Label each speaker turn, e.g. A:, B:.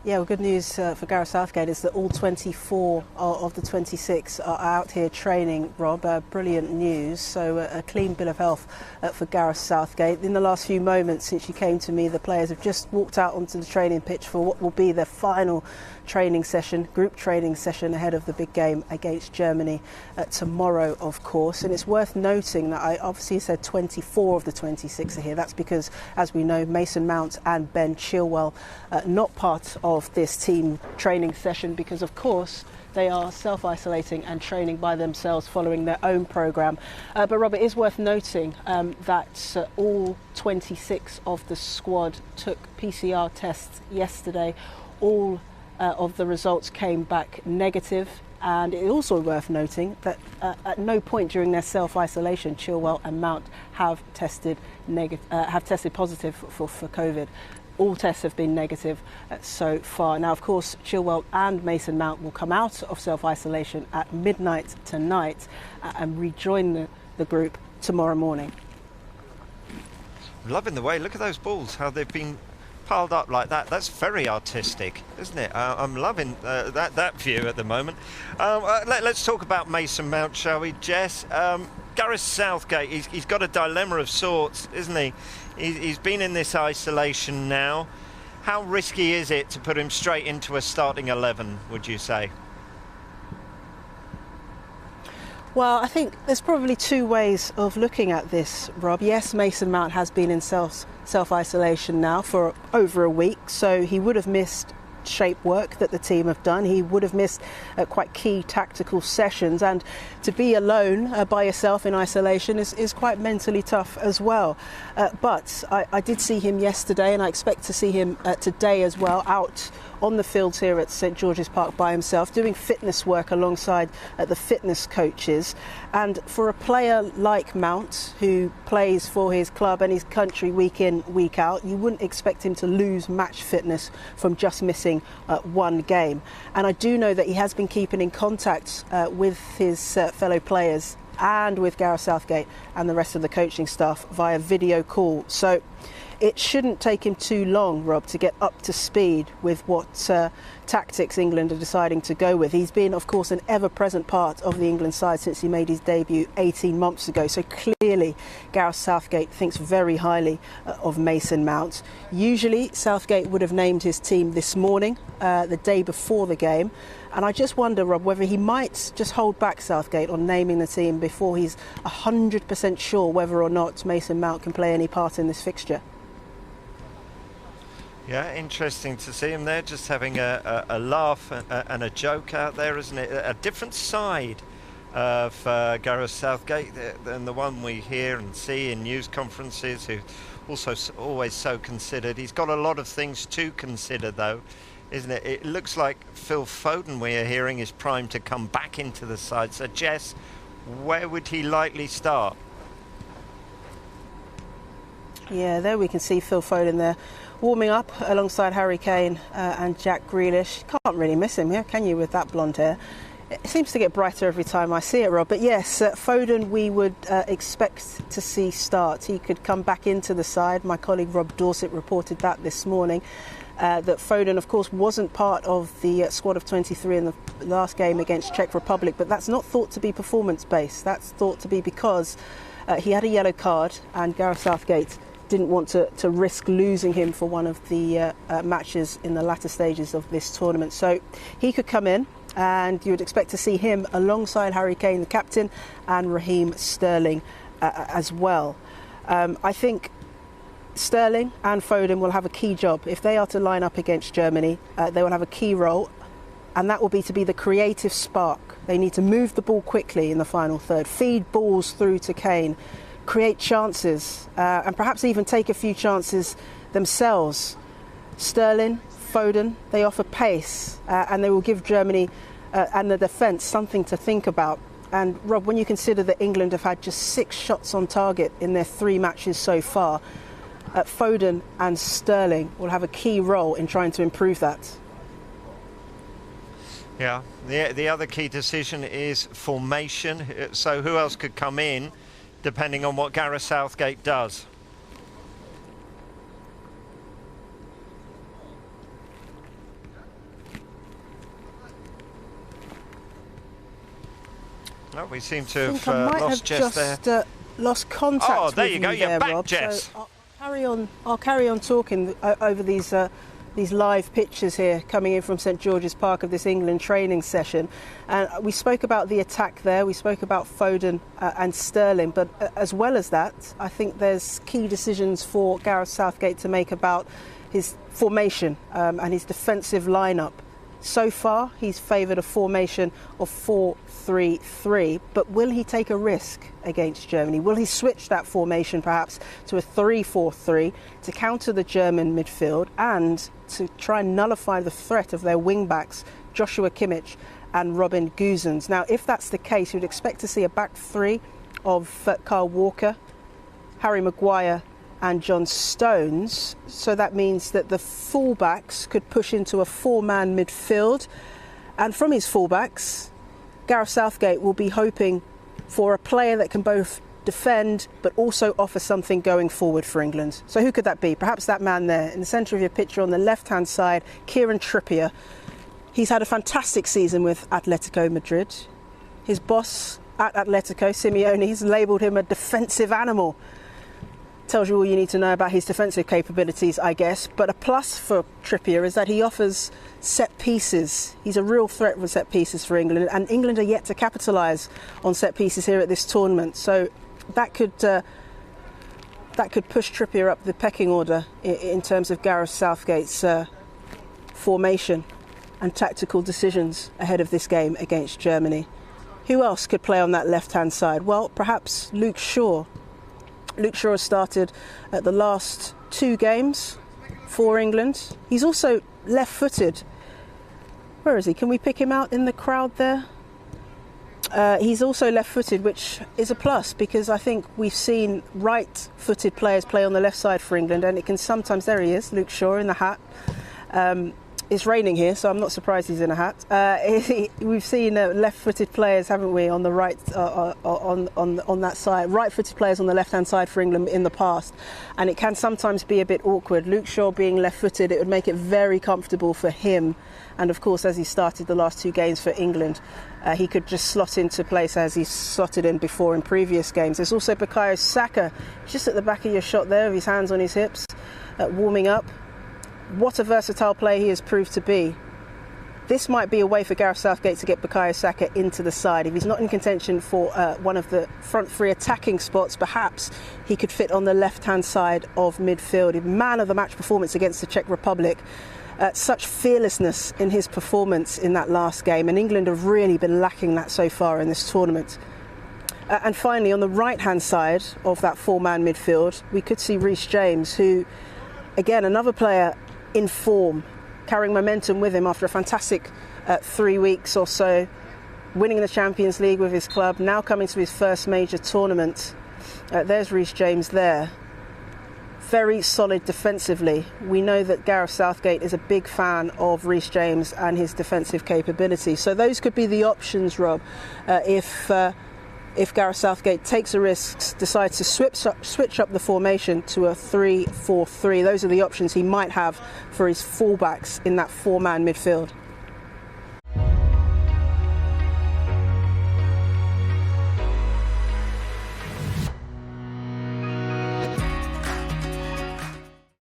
A: Yeah, well, good news for Gareth Southgate is that all 24 of the 26 are out here training, Rob. Brilliant news. So a clean bill of health for Gareth Southgate. In the last few moments since you came to me, the players have just walked out onto the training pitch for what will be their final training session, group training session ahead of the big game against Germany tomorrow, of course. And it's worth noting that I obviously said 24 of the 26 are here. That's because, as we know, Mason Mount and Ben Chilwell not part of this team training session because, of course, they are self-isolating and training by themselves following their own programme. But, Robert, it is worth noting that all 26 of the squad took PCR tests yesterday. All of the results came back negative. And it's also worth noting that at no point during their self-isolation, Chilwell and Mount have tested positive for COVID. All tests have been negative so far. Now, of course, Chilwell and Mason Mount will come out of self-isolation at midnight tonight and rejoin the group tomorrow morning.
B: Loving the way, look at those balls, how they've been piled up like that. That's very artistic, isn't it? I'm loving that view at the moment. Let's talk about Mason Mount, shall we, Jess? Gareth Southgate, he's got a dilemma of sorts, isn't he? He's been in this isolation now. How risky is it to put him straight into a starting 11, would you say?
A: Well, I think there's probably two ways of looking at this, Rob. Yes, Mason Mount has been in self-isolation now for over a week, so he would have missed shape work that the team have done. He would have missed quite key tactical sessions, and to be alone by yourself in isolation is quite mentally tough as well. But I did see him yesterday, and I expect to see him today as well, out on the fields here at St George's Park by himself, doing fitness work alongside the fitness coaches. And for a player like Mount, who plays for his club and his country week in, week out, you wouldn't expect him to lose match fitness from just missing one game. And I do know that he has been keeping in contact with his fellow players and with Gareth Southgate and the rest of the coaching staff via video call. So it shouldn't take him too long, Rob, to get up to speed with what tactics England are deciding to go with. He's been, of course, an ever-present part of the England side since he made his debut 18 months ago. So clearly, Gareth Southgate thinks very highly of Mason Mount. Usually, Southgate would have named his team this morning, the day before the game. And I just wonder, Rob, whether he might just hold back Southgate on naming the team before he's 100% sure whether or not Mason Mount can play any part in this fixture.
B: Yeah, interesting to see him there, just having a laugh and a joke out there, isn't it? A different side of Gareth Southgate than the one we hear and see in news conferences, who also always so considered. He's got a lot of things to consider, though, isn't it? It looks like Phil Foden, we are hearing, is primed to come back into the side. So, Jess, where would he likely start?
A: Yeah, there we can see Phil Foden there, warming up alongside Harry Kane and Jack Grealish. Can't really miss him, yeah, can you, with that blonde hair? It seems to get brighter every time I see it, Rob. But yes, Foden we would expect to see start. He could come back into the side. My colleague Rob Dorset reported that this morning. That Foden, of course, wasn't part of the squad of 23 in the last game against Czech Republic, but that's not thought to be performance-based. That's thought to be because he had a yellow card and Gareth Southgate didn't want to risk losing him for one of the matches in the latter stages of this tournament. So he could come in, and you would expect to see him alongside Harry Kane, the captain, and Raheem Sterling as well. I think Sterling and Foden will have a key job. If they are to line up against Germany, they will have a key role, and that will be to be the creative spark. They need to move the ball quickly in the final third, feed balls through to Kane, create chances, and perhaps even take a few chances themselves. Sterling, Foden, they offer pace, and they will give Germany and the defence something to think about. And Rob, when you consider that England have had just 6 shots on target in their 3 matches so far, Foden and Sterling will have a key role in trying to improve that.
B: Yeah, the other key decision is formation. So who else could come in, depending on what Gareth Southgate does? No, we seem to
A: I think I
B: have
A: might
B: lost
A: have
B: Jess there.
A: lost contact.
B: Oh, there
A: with
B: you go.
A: there,
B: You're back,
A: Rob.
B: Jess.
A: So I'll carry on talking over these live pictures here coming in from St George's Park of this England training session. And we spoke about the attack there. We spoke about Foden and Sterling. But as well as that, I think there's key decisions for Gareth Southgate to make about his formation and his defensive lineup. So far, he's favoured a formation of 4-3-3, but will he take a risk against Germany? Will he switch that formation perhaps to a 3-4-3 to counter the German midfield and to try and nullify the threat of their wing-backs, Joshua Kimmich and Robin Gosens? Now, if that's the case, you'd expect to see a back three of Kyle Walker, Harry Maguire and John Stones, so that means that the fullbacks could push into a four-man midfield, and from his fullbacks, Gareth Southgate will be hoping for a player that can both defend but also offer something going forward for England. So who could that be? Perhaps that man there in the centre of your picture on the left-hand side, Kieran Trippier. He's had a fantastic season with Atletico Madrid. His boss at Atletico, Simeone, has labelled him a defensive animal. Tells you all you need to know about his defensive capabilities, I guess. But a plus for Trippier is that he offers set pieces. He's a real threat for set pieces for England, and England are yet to capitalise on set pieces here at this tournament. So that could push Trippier up the pecking order in terms of Gareth Southgate's formation and tactical decisions ahead of this game against Germany. Who else could play on that left-hand side? Well, perhaps Luke Shaw. Luke Shaw has started at the last two games for England. He's also left-footed. Where is he? Can we pick him out in the crowd there? He's also left-footed, which is a plus because I think we've seen right-footed players play on the left side for England, and it can sometimes... There he is, Luke Shaw in the hat. It's raining here, so I'm not surprised he's in a hat. We've seen left-footed players, haven't we, on the right, on that side. Right-footed players on the left-hand side for England in the past, and it can sometimes be a bit awkward. Luke Shaw being left-footed, it would make it very comfortable for him. And of course, as he started the last two games for England, he could just slot into place as he slotted in before in previous games. There's also Bukayo Saka, just at the back of your shot there, with his hands on his hips, warming up. What a versatile player he has proved to be. This might be a way for Gareth Southgate to get Bukayo Saka into the side. If he's not in contention for one of the front three attacking spots, perhaps he could fit on the left-hand side of midfield. A man of the match performance against the Czech Republic. Such fearlessness in his performance in that last game, and England have really been lacking that so far in this tournament. And finally, on the right-hand side of that four-man midfield, we could see Reece James, who, again, another player in form, carrying momentum with him after a fantastic 3 weeks or so, winning the Champions League with his club, now coming to his first major tournament. There's Reece James there. Very solid defensively. We know that Gareth Southgate is a big fan of Reece James and his defensive capability. So those could be the options, Rob, if Gareth Southgate takes a risk, decides to switch up the formation to a 3-4-3. Those are the options he might have for his fullbacks in that four-man midfield.